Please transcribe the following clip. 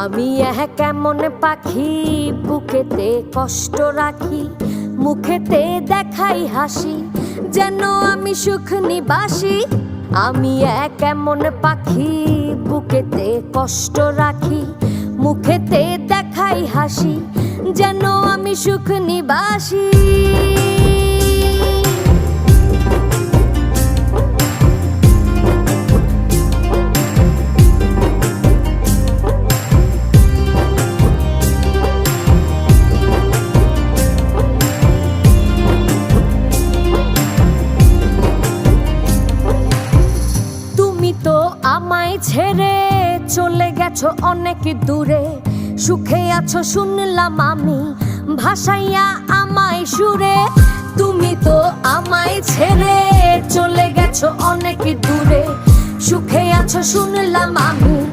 আমি কেমন পাখি, বুকেতে কষ্ট রাখি, মুখেতে দেখাই হাসি, যেন আমি সুখ নিবাসী। আমি কেমন পাখি, বুকেতে কষ্ট রাখি, মুখেতে দেখাই হাসি, যেন আমি সুখ নিবাসী। আমায় ছেড়ে চলে গেছো অনেক দূরে, সুখে আছো শুনলাম আমি, ভাসাইয়া আমায় সুরে। তুমি তো আমায় ছেড়ে চলে গেছো অনেক দূরে, সুখে আছো শুনলাম আমি।